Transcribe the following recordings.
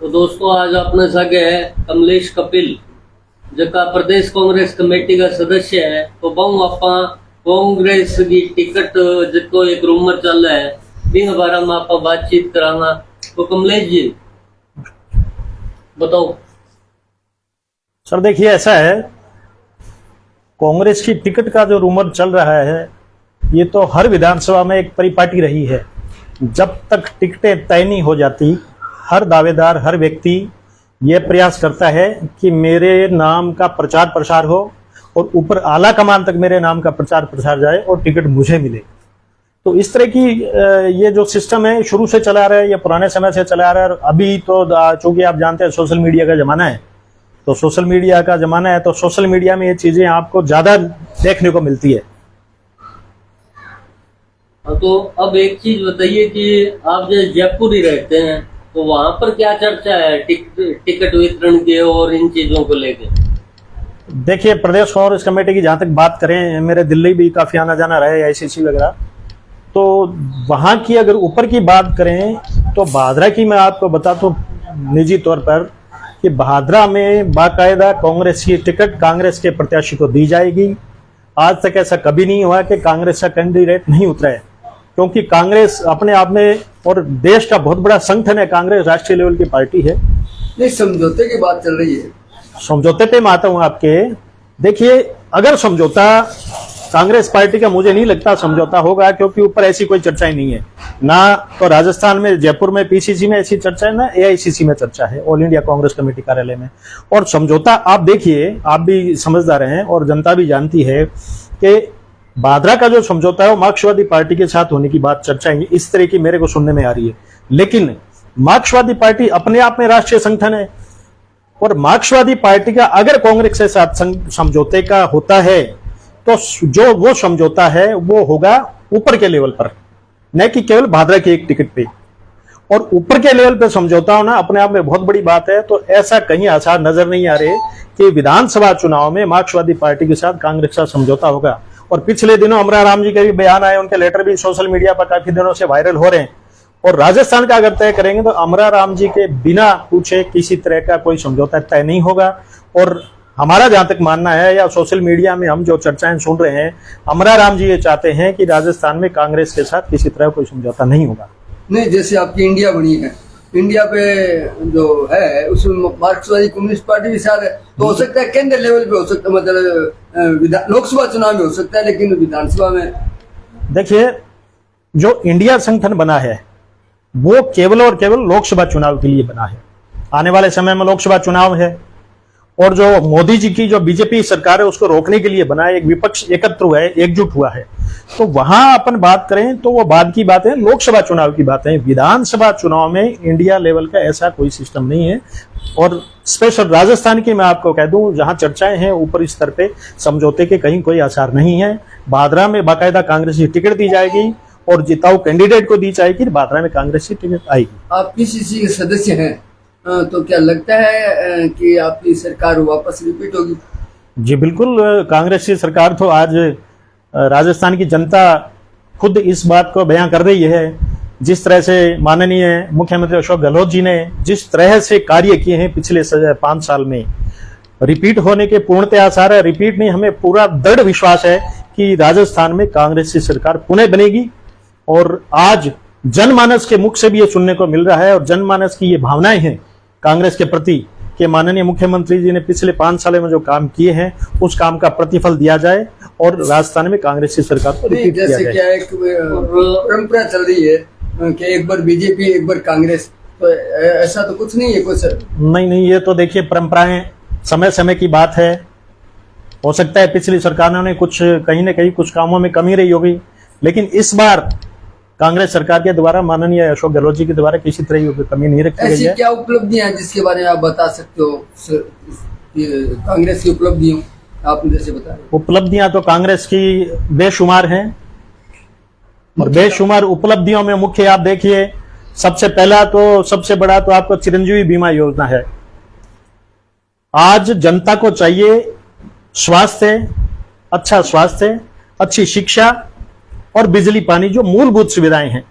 तो दोस्तों आज अपने संगे है कमलेश कपिल जका प्रदेश कांग्रेस कमेटी का सदस्य है। तो बहु आपा कांग्रेस की टिकट जो एक रूमर चल रहा है बिन बारे में आप बातचीत करांगा। तो कमलेश जी बताओ। सर देखिए ऐसा है, कांग्रेस की टिकट का जो रूमर चल रहा है ये तो हर विधानसभा में एक परिपाटी रही है। जब तक टिकटें तय नहीं हो जाती हर दावेदार हर व्यक्ति ये प्रयास करता है कि मेरे नाम का प्रचार प्रसार हो और ऊपर आला कमान तक मेरे नाम का प्रचार प्रसार जाए और टिकट मुझे मिले। तो इस तरह की ये जो सिस्टम है शुरू से चला आ रहा है, ये पुराने समय से चला आ रहा है। अभी तो चूंकि आप जानते हैं सोशल मीडिया का जमाना है, तो सोशल मीडिया का जमाना है तो सोशल मीडिया में ये चीजें आपको ज्यादा देखने को मिलती है। तो अब एक चीज बताइए कि आप जैसे जयपुर ही रहते हैं तो वहां पर क्या चर्चा है टिकट वितरण के और इन चीजों को लेकर? देखिए प्रदेश कांग्रेस कमेटी की जहां तक बात करें, मेरे दिल्ली भी काफी आना जाना रहे आईसीसी वगैरह, तो वहां की अगर ऊपर की बात करें तो भादरा की मैं आपको बता दूं निजी तौर पर कि भादरा में बाकायदा कांग्रेस की टिकट कांग्रेस के प्रत्याशी को दी जाएगी। आज तक ऐसा कभी नहीं हुआ कि कांग्रेस का कैंडिडेट नहीं उतरा है, क्योंकि कांग्रेस अपने आप में और देश का बहुत बड़ा संगठन है। कांग्रेस राष्ट्रीय लेवल की पार्टी है। नहीं, समझौते की बात चल रही है। समझौते पे मैं आता हूं आपके। देखिए अगर समझौता कांग्रेस पार्टी का मुझे नहीं लगता समझौता होगा, क्योंकि ऊपर ऐसी कोई चर्चा ही नहीं है। ना तो राजस्थान में जयपुर में पीसीसी में ऐसी चर्चा है, ना एआईसीसी में चर्चा है ऑल इंडिया कांग्रेस कमेटी कार्यालय में। और समझौता आप देखिए, आप भी समझदार हैं और जनता भी जानती है कि भादरा का जो समझौता है वो मार्क्सवादी पार्टी के साथ होने की बात चर्चा है इस तरह की मेरे को सुनने में आ रही है। लेकिन मार्क्सवादी पार्टी अपने आप में राष्ट्रीय संगठन है और मार्क्सवादी पार्टी का अगर कांग्रेस के साथ समझौते का होता है तो जो वो समझौता है वो होगा ऊपर के लेवल पर, न कि केवल भादरा की एक टिकट पे। और ऊपर के लेवल पे समझौता होना अपने आप में बहुत बड़ी बात है। तो ऐसा कहीं आसार नजर नहीं आ रहे कि विधानसभा चुनाव में मार्क्सवादी पार्टी के साथ कांग्रेस का समझौता होगा। और पिछले दिनों अमरा राम जी के भी बयान आए, उनके लेटर भी सोशल मीडिया पर काफी दिनों से वायरल हो रहे हैं। और राजस्थान का अगर तय करेंगे तो अमरा राम जी के बिना पूछे किसी तरह का कोई समझौता तय नहीं होगा। और हमारा जहां तक मानना है या सोशल मीडिया में हम जो चर्चाएं सुन रहे हैं, अमरा राम जी ये चाहते हैं कि राजस्थान में कांग्रेस के साथ किसी तरह कोई समझौता नहीं होगा। नहीं, जैसे आपकी इंडिया बनी है, इंडिया पे जो है उसमें मार्क्सवादी कम्युनिस्ट पार्टी भी साथ है, तो हो सकता है केंद्र लेवल पे हो सकता है, मतलब लोकसभा चुनाव में हो सकता है, लेकिन विधानसभा में देखिए जो इंडिया संगठन बना है वो केवल और केवल लोकसभा चुनाव के लिए बना है। आने वाले समय में लोकसभा चुनाव है और जो मोदी जी की जो बीजेपी सरकार है उसको रोकने के लिए बना है। एक विपक्ष एकत्र हुआ है, एकजुट हुआ है। तो वहां अपन बात करें तो वो बाद की बात है, लोकसभा चुनाव की बात है। विधानसभा चुनाव में इंडिया लेवल का ऐसा कोई सिस्टम नहीं है। और स्पेशल राजस्थान की मैं आपको कह दूं, जहां चर्चाएं हैं ऊपर स्तर पे समझौते के कहीं कोई आसार नहीं है। भादरा में बाकायदा कांग्रेस की टिकट दी जाएगी और जिताऊ कैंडिडेट को दी जाएगी, भादरा में कांग्रेस की टिकट आएगी। आप पीसीसी के सदस्य हैं, तो क्या लगता है कि आपकी सरकार वापस रिपीट होगी? जी बिल्कुल, कांग्रेस की सरकार तो आज राजस्थान की जनता खुद इस बात को बयां कर रही है। जिस तरह से माननीय मुख्यमंत्री अशोक गहलोत जी ने जिस तरह से कार्य किए हैं पिछले 5 साल में, रिपीट होने के पूर्णतः आसार है। रिपीट नहीं, हमें पूरा दृढ़ विश्वास है कि राजस्थान में कांग्रेस की सरकार पुनः बनेगी। और आज जनमानस के मुख से भी ये सुनने को मिल रहा है और जनमानस की ये भावनाएं हैं कांग्रेस के प्रति कि माननीय मुख्यमंत्री जी ने पिछले 5 सालों में जो काम किए हैं उस काम का प्रतिफल दिया जाए और राजस्थान में कांग्रेस की सरकार को रिपीट किया जाए। क्या एक परंपरा चल रही है कि एक बार बीजेपी एक बार कांग्रेस, तो ऐसा तो कुछ नहीं है कुछ? नहीं, ये तो देखिए परंपराएं समय समय की बात है। हो सकता है पिछली सरकारों ने कुछ कहीं न कहीं कुछ कामों में कमी रही होगी, लेकिन इस बार कांग्रेस सरकार के द्वारा माननीय अशोक गहलोत जी के द्वारा किसी तरह की कमी नहीं रखी गई है। ऐसी क्या उपलब्धियां हैं जिसके बारे में आप बता सकते हो? कांग्रेस की उपलब्धियों आपने जैसे बताया। उपलब्धियां तो कांग्रेस की बेशुमार हैं और बेशुमार उपलब्धियों में मुख्य आप देखिए, सबसे पहला तो सबसे बड़ा तो आपको चिरंजीवी बीमा योजना है। आज जनता को चाहिए स्वास्थ्य, अच्छा स्वास्थ्य, अच्छी शिक्षा और बिजली पानी, जो मूलभूत सुविधाएं हैं।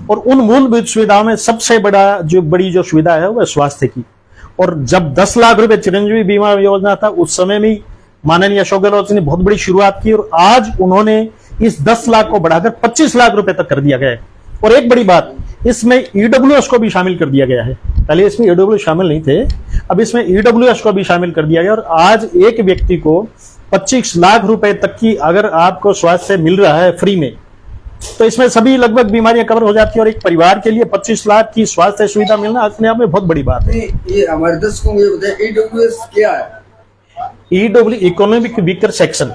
और उन मूलभूत सुविधाओं में सबसे बड़ी जो सुविधा है वो स्वास्थ्य की। और जब 10 लाख रुपए चिरंजीवी बीमा योजना था उस समय में माननीय अशोक गहलोत ने बहुत बड़ी शुरुआत की और आज उन्होंने इस 10 लाख को बढ़ाकर 25 लाख रुपए तक कर दिया गया है। और एक बड़ी बात, इसमें ईडब्ल्यूएस को भी शामिल कर दिया गया है। पहले इसमें ईडब्ल्यूएस शामिल नहीं थे, अब इसमें ईडब्ल्यूएस को भी शामिल कर दिया गया और आज एक व्यक्ति को 25 लाख रुपए तक की अगर आपको स्वास्थ्य मिल रहा है फ्री में, तो इसमें सभी लगभग बीमारियां कवर हो जाती है। और एक परिवार के लिए 25 लाख की स्वास्थ्य सुविधा मिलना अपने आप में बहुत बड़ी बात है। ये हमारे दर्शकों को ये बताएं, ईडब्ल्यूएस क्या है? EW economic weaker section,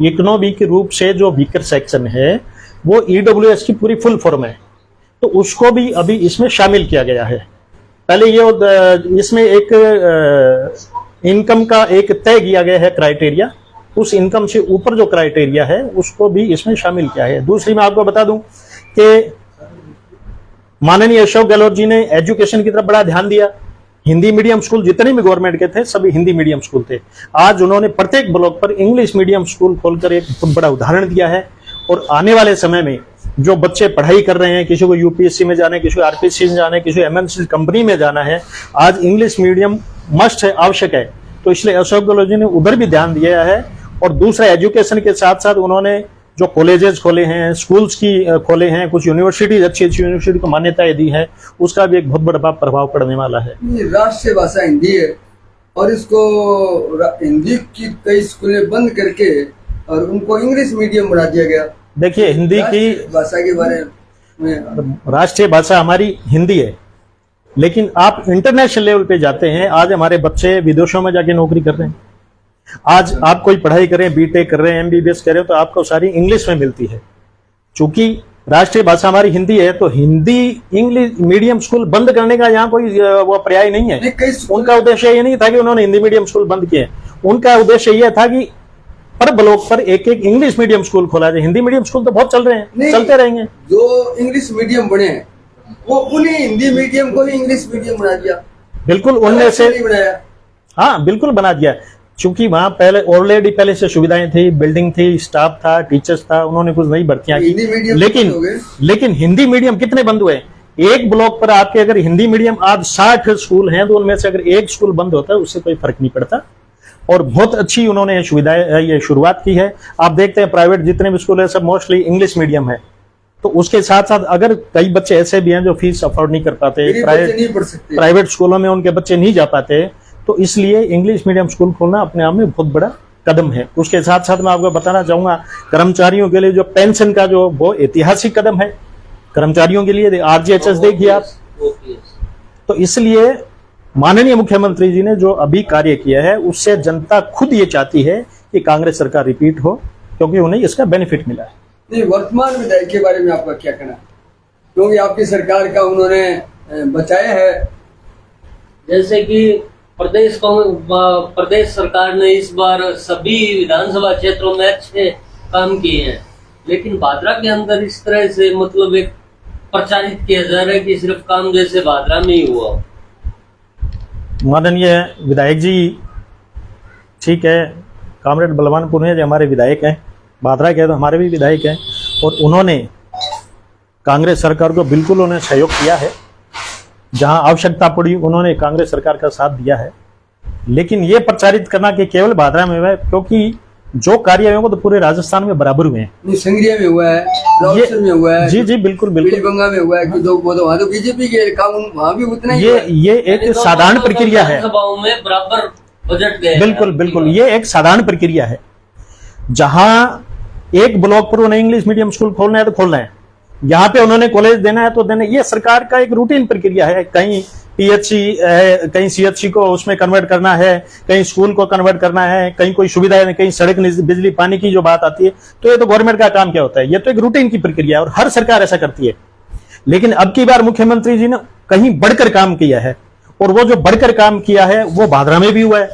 economic रूप से जो वीकर सेक्शन है वो ईडब्ल्यूएस की पूरी फुल फॉर्म है, तो उसको भी अभी इसमें शामिल किया गया है। पहले ये इसमें एक इनकम का एक तय किया गया है क्राइटेरिया, उस इनकम से ऊपर जो क्राइटेरिया है उसको भी इसमें शामिल किया है। दूसरी मैं आपको बता दूं कि माननीय अशोक गहलोत जी ने एजुकेशन की तरफ बड़ा ध्यान दिया। हिंदी मीडियम स्कूल जितने भी गवर्नमेंट के थे सभी हिंदी मीडियम स्कूल थे। आज उन्होंने प्रत्येक ब्लॉक पर इंग्लिश मीडियम स्कूल खोलकर एक बहुत बड़ा उदाहरण दिया है। और आने वाले समय में जो बच्चे पढ़ाई कर रहे हैं, किसी को यूपीएससी में जाना है, किसी को आरपीएससी में जाना है, किसी को एमएनसी कंपनी में जाना है, आज इंग्लिश मीडियम मस्ट है, आवश्यक है। तो इसलिए अशोक गहलोत जी ने उधर भी ध्यान दिया है। और दूसरा एजुकेशन के साथ साथ उन्होंने जो कॉलेजेस खोले हैं, स्कूल्स की खोले हैं, कुछ यूनिवर्सिटीज अच्छी अच्छी यूनिवर्सिटी को मान्यताएं दी है, उसका भी एक बहुत बड़ा प्रभाव पड़ने वाला है। राष्ट्रीय भाषा हिंदी है और इसको हिंदी की कई स्कूलें बंद करके और उनको इंग्लिश मीडियम बना दिया गया। देखिए, हिंदी की भाषा के बारे में, राष्ट्रीय भाषा हमारी हिंदी है, लेकिन आप इंटरनेशनल लेवल पे जाते हैं, आज हमारे बच्चे विदेशों में जाके नौकरी कर रहे हैं। आज आप कोई पढ़ाई करें, बीटेक कर रहे हैं, एमबीबीएस कर रहे हो, तो आपको सारी इंग्लिश में मिलती है। चूंकि राष्ट्रीय भाषा हमारी हिंदी है, तो हिंदी इंग्लिश मीडियम स्कूल बंद करने का यहाँ कोई वो पर्याय नहीं है। उनका उद्देश्य ये नहीं था कि उन्होंने हिंदी मीडियम स्कूल बंद किए, उनका उद्देश्य यह था कि पर ब्लॉक पर एक एक इंग्लिश मीडियम स्कूल खोला जाए। हिंदी मीडियम स्कूल तो बहुत चल रहे हैं, चलते रहेंगे। जो इंग्लिश मीडियम बने हैं वो उन्हीं हिंदी मीडियम को ही इंग्लिश मीडियम बना दिया। बिल्कुल, उनमें से बनाया, हाँ बिल्कुल बना दिया। चूंकि वहां ऑलरेडी पहले से सुविधाएं थी, बिल्डिंग थी, स्टाफ था, टीचर्स था, उन्होंने कुछ नई भर्तियां की। लेकिन हिंदी मीडियम कितने बंद हुए? एक ब्लॉक पर आपके अगर हिंदी मीडियम आज 60 स्कूल हैं, तो उनमें से अगर एक स्कूल बंद होता है उससे कोई फर्क नहीं पड़ता। और बहुत अच्छी उन्होंने सुविधाएं ये शुरुआत की है। आप देखते हैं प्राइवेट जितने भी स्कूल है सब मोस्टली इंग्लिश मीडियम है। तो उसके साथ साथ अगर कई बच्चे ऐसे भी हैं जो फीस अफोर्ड नहीं कर पाते, प्राइवेट स्कूलों में उनके बच्चे नहीं जा पाते, तो इसलिए इंग्लिश मीडियम स्कूल खोलना अपने आप में बहुत बड़ा कदम है। उसके साथ साथ मैं आपको बताना चाहूंगा, कर्मचारियों के लिए जो पेंशन का जो वो ऐतिहासिक कदम है कर्मचारियों के लिए, आरजीएचएस देखिए आप। तो इसलिए माननीय मुख्यमंत्री जी ने जो अभी कार्य किया है उससे जनता खुद ये चाहती है कि कांग्रेस सरकार रिपीट हो, क्योंकि उन्हें इसका बेनिफिट मिला है। नहीं, वर्तमान विधायक के बारे में आपका क्या कहना है? क्योंकि आपकी सरकार का उन्होंने बचाया है। जैसे कि प्रदेश सरकार ने इस बार सभी विधानसभा क्षेत्रों में अच्छे काम किए हैं, लेकिन भादरा के अंदर इस तरह से मतलब एक प्रचारित किया जा रहा है कि सिर्फ काम जैसे भादरा में ही हुआ। माननीय विधायक जी, ठीक है, कामरेड बलवान पुनिया जी हमारे विधायक हैं, भादरा के तो हमारे भी विधायक हैं, और उन्होंने कांग्रेस सरकार को बिल्कुल उन्हें सहयोग किया है। जहां आवश्यकता पड़ी उन्होंने कांग्रेस सरकार का साथ दिया है। लेकिन ये प्रचारित करना कि केवल भादरा में हुआ है, क्योंकि जो कार्य हुए वो तो पूरे राजस्थान में बराबर हुए हैं। संग्रिया में हुआ है, राउरकेला में हुआ है, जी जी बिल्कुल बिल्कुल, बंगा में हुआ है, वहाँ तो बीजेपी के काम वहाँ भी उतना ही। ये एक साधारण प्रक्रिया है, सभाओं में बराबर बजट गए। बिल्कुल बिल्कुल, ये एक साधारण प्रक्रिया है। जहां एक ब्लॉक पर उन्हें इंग्लिश मीडियम स्कूल खोलना है तो खोलना है, यहाँ पे उन्होंने कॉलेज देना है तो देना। ये सरकार का एक रूटीन प्रक्रिया है। कहीं पीएचसी है, कहीं सीएचसी को उसमें कन्वर्ट करना है, कहीं स्कूल को कन्वर्ट करना है, कहीं कोई सुविधा है, कहीं सड़क, बिजली, पानी की जो बात आती है, तो ये तो गवर्नमेंट का काम क्या होता है, ये तो एक रूटीन की प्रक्रिया है और हर सरकार ऐसा करती है। लेकिन अब की बार मुख्यमंत्री जी ने कहीं बढ़कर काम किया है, और वो जो बढ़कर काम किया है वो भादरा में भी हुआ है।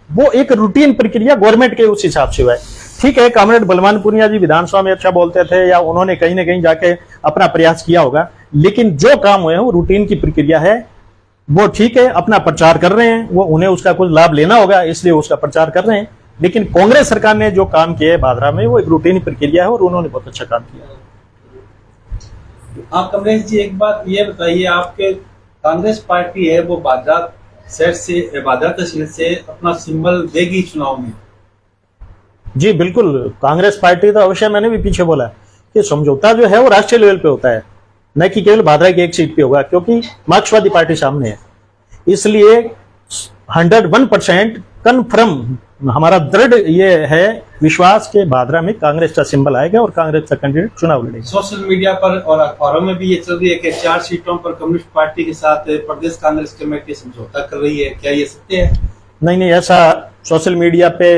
वो एक रूटीन प्रक्रिया गवर्नमेंट के उस हिसाब से हुआ है। ठीक है, कामरेड बलवान पुनिया जी विधानसभा में अच्छा बोलते थे या उन्होंने कहीं ना कहीं जाके अपना प्रयास किया होगा, लेकिन जो काम हुए हैं वो रूटीन की प्रक्रिया है। वो ठीक है, अपना प्रचार कर रहे हैं, वो उन्हें उसका कुछ लाभ लेना होगा इसलिए उसका प्रचार कर रहे हैं। लेकिन कांग्रेस सरकार ने जो काम किया है भादरा में वो एक रूटीन प्रक्रिया है और उन्होंने बहुत अच्छा काम किया है। हाँ कमलेश जी, एक बात ये बताइए, आपके कांग्रेस पार्टी है वो भादरा शहर से, भादरा तहसील से अपना सिंबल देगी चुनाव में? जी बिल्कुल, कांग्रेस पार्टी तो अवश्य, मैंने भी पीछे बोला कि समझौता जो है वो राष्ट्रीय लेवल पे होता है, न कि केवल भादरा की एक सीट पे होगा, क्योंकि मार्क्सवादी पार्टी सामने है। इसलिए 101% कन्फर्म हमारा दृढ़ ये है विश्वास के भादरा में कांग्रेस का सिंबल आएगा और कांग्रेस का कैंडिडेट चुनाव लड़ेगा। सोशल मीडिया पर और अखबारों में भी ये चल रही है कि 4 सीटों पर कम्युनिस्ट पार्टी के साथ प्रदेश कांग्रेस कमेटी समझौता कर रही है, क्या ये सत्य है? नहीं नहीं, ऐसा सोशल मीडिया पे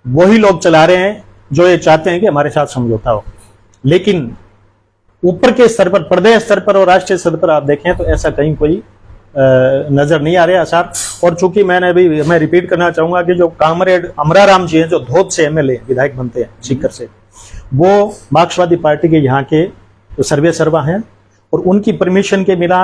वही लोग चला रहे हैं जो ये चाहते हैं कि हमारे साथ समझौता हो, लेकिन ऊपर के स्तर पर, प्रदेश स्तर पर और राष्ट्रीय स्तर पर आप देखें तो ऐसा कहीं कोई नजर नहीं आ रहे आसार। और चूंकि मैं रिपीट करना चाहूंगा कि जो कामरेड अमराराम जी हैं, जो धोद से एमएलए विधायक बनते हैं सीकर से, वो मार्क्सवादी पार्टी के यहाँ के सर्वे सर्वा हैं और उनकी परमिशन के बिना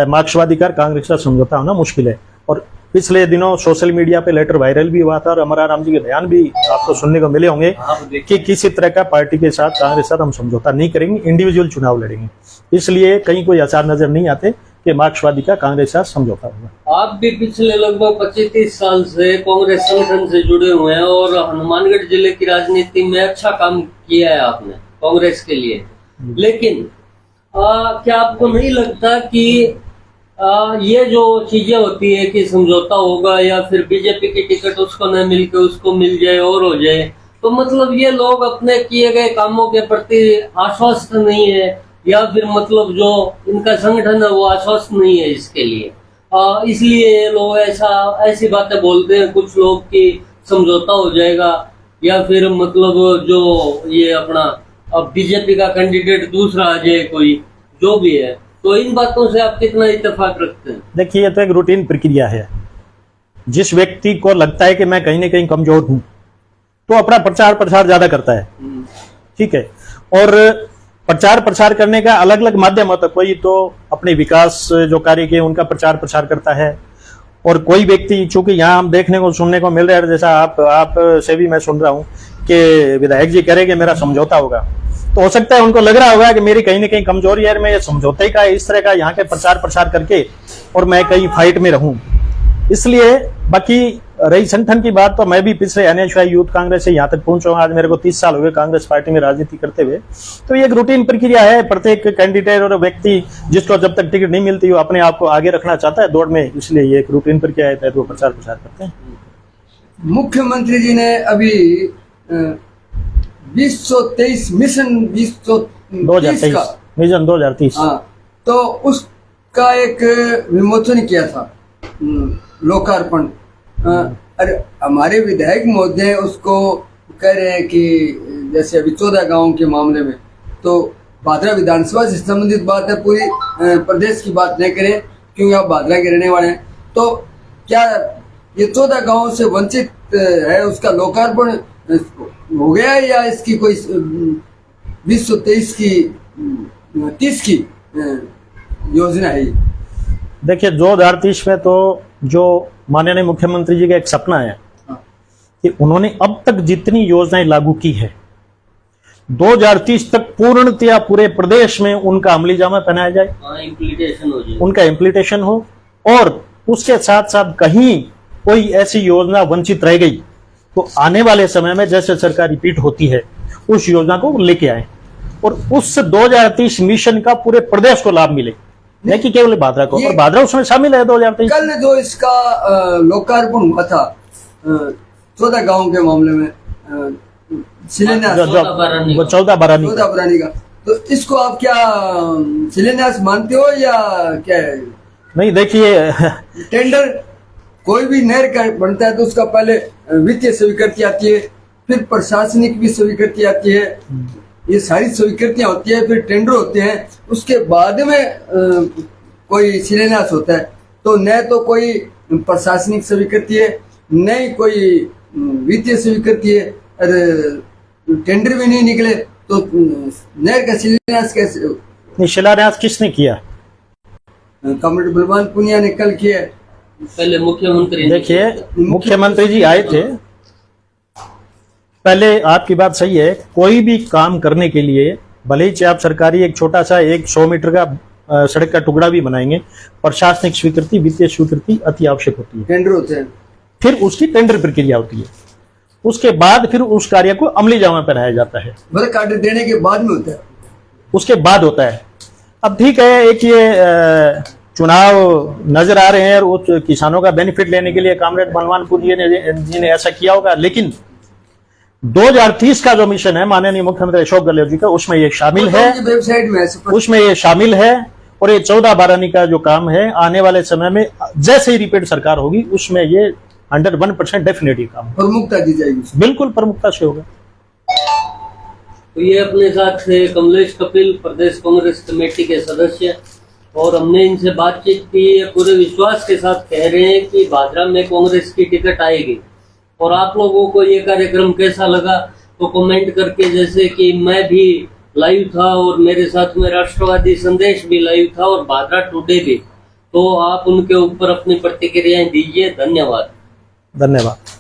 मार्क्सवादी का कांग्रेस का समझौता होना मुश्किल है। और पिछले दिनों सोशल मीडिया पे लेटर वायरल भी हुआ था और अमराराम जी के बयान भी आपको सुनने को मिले होंगे कि किसी तरह का पार्टी के साथ, कांग्रेस के साथ हम समझौता नहीं करेंगे, इंडिविजुअल चुनाव लड़ेंगे। इसलिए कहीं कोई आसार नजर नहीं आते कि मार्क्सवादी का कांग्रेस के साथ समझौता होगा। आप भी पिछले लगभग 25-30 साल से कांग्रेस संगठन से जुड़े हुए हैं और हनुमानगढ़ जिले की राजनीति में अच्छा काम किया है आपने कांग्रेस के लिए, लेकिन क्या आपको नहीं लगता कि ये जो चीजें होती है कि समझौता होगा या फिर बीजेपी की टिकट उसको न मिलके उसको मिल जाए और हो जाए, तो मतलब ये लोग अपने किए गए कामों के प्रति आश्वस्त नहीं है, या फिर मतलब जो इनका संगठन है वो आश्वस्त नहीं है इसके लिए, इसलिए ये लोग ऐसी बातें बोलते हैं कुछ लोग कि समझौता हो जाएगा, या फिर मतलब जो ये अपना अब बीजेपी का कैंडिडेट दूसरा आ जाए कोई, जो भी है। तो इन बातों से आप कितना इत्तेफाक रखते हैं? देखिए, ये तो एक रूटीन प्रक्रिया है। जिस व्यक्ति को लगता है कि मैं कहीं ना कहीं कमजोर हूं तो अपना प्रचार प्रसार ज्यादा करता है, ठीक है। और प्रचार प्रसार करने का अलग अलग माध्यम होता है। कोई तो अपने विकास जो कार्य किए उनका प्रचार प्रसार करता है, और कोई व्यक्ति, चूंकि यहाँ हम देखने को सुनने को मिल रहा है, जैसा आप से भी मैं सुन रहा हूँ कि विधायक जी कह रहे हैं कि मेरा समझौता होगा, तो हो सकता है उनको लग रहा होगा कि मेरी कहीं ना कहीं कमजोरी है, मैं ये समझौते का इस तरह का यहाँ के प्रचार प्रसार करके और मैं कहीं फाइट में रहूं। इसलिए बाकी रही संगठन की बात, तो मैं भी पिछले NSY यूथ कांग्रेस से यहाँ तक पहुंचा हूं। आज मेरे को 30 साल हो गए कांग्रेस पार्टी में राजनीति करते हुए। तो ये एक रूटीन प्रक्रिया है। प्रत्येक कैंडिडेट और व्यक्ति जिसको जब तक टिकट नहीं मिलती वो अपने आप को आगे रखना चाहता है दौड़ में, इसलिए ये एक रूटीन प्रक्रिया है, वो प्रचार प्रसार करते हैं। मुख्यमंत्री जी ने अभी 2023 मिशन 2023 का मिशन 2030, हाँ, तो उसका एक विमोचन किया था, लोकार्पण। अरे हमारे विधायक महोदय उसको कह रहे हैं कि जैसे अभी 14 गांवों के मामले में, तो भादरा विधानसभा से संबंधित बात है, पूरी प्रदेश की बात नहीं करें क्योंकि आप भादरा के रहने वाले हैं। तो क्या ये 14 गांवों से वंचित है, उसका लोकार्पण हो गया है या इसकी कोई 2023 की 30 की योजना है? देखिए, 2030 में तो जो माननीय मुख्यमंत्री जी का एक सपना है कि उन्होंने अब तक जितनी योजनाएं लागू की है 2030 तक पूर्णतया पूरे प्रदेश में उनका अमली जामा पहनाया जाए, इम्प्लीमेंटेशन हो जाए, उनका इम्प्लीमेंटेशन हो, और उसके साथ साथ कहीं कोई ऐसी योजना वंचित रह गई तो आने वाले समय में जैसे सरकार रिपीट होती है उस योजना को लेके आए और उस 2030 मिशन का पूरे प्रदेश को लाभ मिले, नहीं कि केवल भादरा को। और भादरा उसमें शामिल है 2023। कल जो इसका लोकार्पण हुआ था 14 गांव के मामले में, शिलान्यास 14 बारानी का, तो इसको आप क्या शिलान्यास मानते हो या क्या है? नहीं, देखिए टेंडर कोई भी नहर का बनता है तो उसका पहले वित्तीय स्वीकृति आती है, फिर प्रशासनिक भी स्वीकृति आती है, ये सारी स्वीकृतियां होती है, फिर टेंडर होते हैं, उसके बाद में कोई शिलान्यास होता है। तो न तो कोई प्रशासनिक स्वीकृति है, न ही कोई वित्तीय स्वीकृति है, टेंडर भी नहीं निकले तो नहर का शिलान्यास कैसे? नहीं, शिलान्यास किसने किया? कॉमरेड बलवान पुनिया ने कल किया। पहले मुख्यमंत्री, देखिए मुख्यमंत्री जी आए थे। पहले आपकी बात सही है, कोई भी काम करने के लिए भले ही चाहे आप सरकारी एक छोटा सा 100 मीटर का सड़क का टुकड़ा भी बनाएंगे, प्रशासनिक स्वीकृति, वित्तीय स्वीकृति अति आवश्यक होती है। टेंडर होते हैं, फिर उसकी टेंडर प्रक्रिया होती है, उसके बाद फिर उस कार्य को अमली जामा पहनाया जाता है, वर्क आर्डर देने के बाद में होता है। उसके बाद होता है। अब ठीक है, एक ये चुनाव नजर आ रहे हैं और वो किसानों का बेनिफिट लेने के लिए कामरेड बलवानपुर जी ने ऐसा किया होगा, लेकिन 2030 का जो मिशन है माननीय मुख्यमंत्री अशोक गहलोत जी का, उसमें ये शामिल है, वेबसाइट में है, उसमें ये शामिल है। और ये 14-12 का जो काम है आने वाले समय में जैसे ही रिपीट सरकार होगी उसमें ये 101% डेफिनेटली काम प्रमुखता दी जाएगी, बिल्कुल प्रमुखता से होगा। तो ये अपने साथ थे कमलेश कपिल, प्रदेश कांग्रेस कमेटी के सदस्य, और हमने इनसे बातचीत की। पूरे विश्वास के साथ कह रहे हैं कि भादरा में कांग्रेस की टिकट आएगी। और आप लोगों को ये कार्यक्रम कैसा लगा तो कमेंट करके, जैसे कि मैं भी लाइव था और मेरे साथ में राष्ट्रवादी संदेश भी लाइव था और भादरा टुडे भी, तो आप उनके ऊपर अपनी प्रतिक्रियाएं दीजिए। धन्यवाद। धन्यवाद।